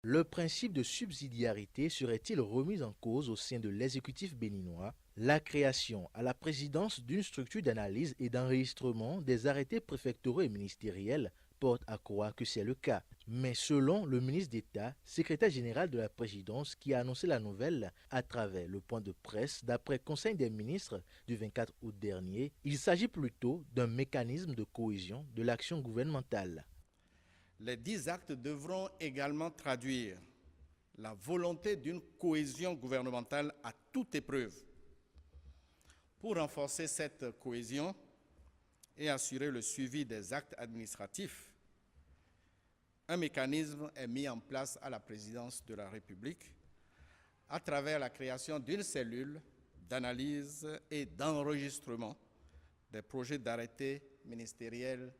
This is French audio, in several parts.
Le principe de subsidiarité serait-il remis en cause au sein de l'exécutif béninois? La création à la présidence d'une structure d'analyse et d'enregistrement des arrêtés préfectoraux et ministériels porte à croire que c'est le cas. Mais selon le ministre d'État, secrétaire général de la présidence qui a annoncé la nouvelle à travers le point de presse d'après Conseil des ministres du 24 août dernier, il s'agit plutôt d'un mécanisme de cohésion de l'action gouvernementale. Les 10 actes devront également traduire la volonté d'une cohésion gouvernementale à toute épreuve. Pour renforcer cette cohésion et assurer le suivi des actes administratifs, un mécanisme est mis en place à la présidence de la République à travers la création d'une cellule d'analyse et d'enregistrement des projets d'arrêtés ministériels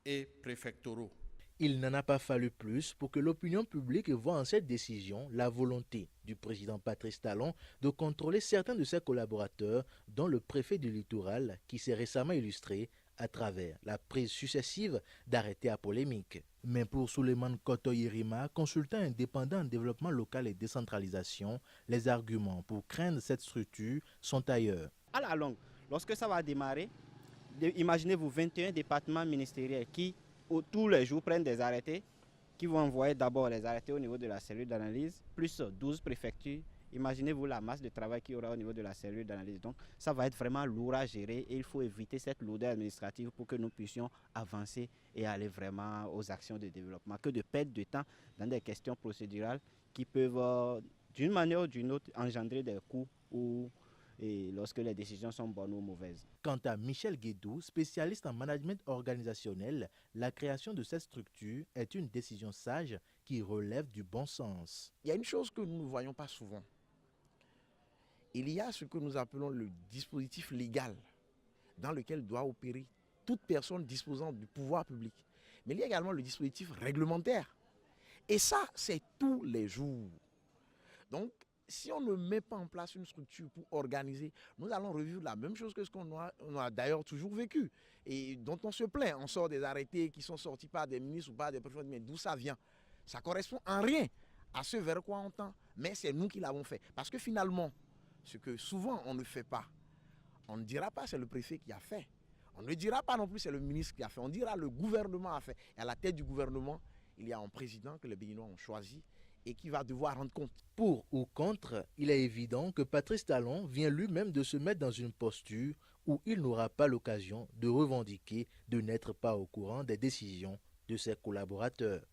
et préfectoraux. Il n'en a pas fallu plus pour que l'opinion publique voie en cette décision la volonté du président Patrice Talon de contrôler certains de ses collaborateurs, dont le préfet du littoral, qui s'est récemment illustré à travers la prise successive d'arrêtés à polémique. Mais pour Souleymane Koto-Yerima, consultant indépendant en développement local et décentralisation, les arguments pour craindre cette structure sont ailleurs. À la longue, lorsque ça va démarrer, imaginez-vous 21 départements ministériels qui tous les jours prennent des arrêtés, qui vont envoyer d'abord les arrêtés au niveau de la cellule d'analyse, plus 12 préfectures. Imaginez-vous la masse de travail qu'il y aura au niveau de la cellule d'analyse. Donc ça va être vraiment lourd à gérer et il faut éviter cette lourdeur administrative pour que nous puissions avancer et aller vraiment aux actions de développement, que de perdre de temps dans des questions procédurales qui peuvent d'une manière ou d'une autre engendrer des coûts et lorsque les décisions sont bonnes ou mauvaises. Quant à Michel Guédou, spécialiste en management organisationnel, la création de cette structure est une décision sage qui relève du bon sens. Il y a une chose que nous ne voyons pas souvent. Il y a ce que nous appelons le dispositif légal dans lequel doit opérer toute personne disposant du pouvoir public. Mais il y a également le dispositif réglementaire. Et ça, c'est tous les jours. Donc, si on ne met pas en place une structure pour organiser, nous allons revivre la même chose que ce qu'on a d'ailleurs toujours vécu et dont on se plaint. On sort des arrêtés qui sont sortis par des ministres ou par des préfets, mais d'où ça vient? Ça correspond en rien à ce vers quoi on tend, mais c'est nous qui l'avons fait. Parce que finalement, ce que souvent on ne fait pas, on ne dira pas c'est le préfet qui a fait. On ne dira pas non plus c'est le ministre qui a fait. On dira le gouvernement a fait. Et à la tête du gouvernement, il y a un président que les Béninois ont choisi et qui va devoir rendre compte. Pour ou contre, il est évident que Patrice Talon vient lui-même de se mettre dans une posture où il n'aura pas l'occasion de revendiquer de n'être pas au courant des décisions de ses collaborateurs.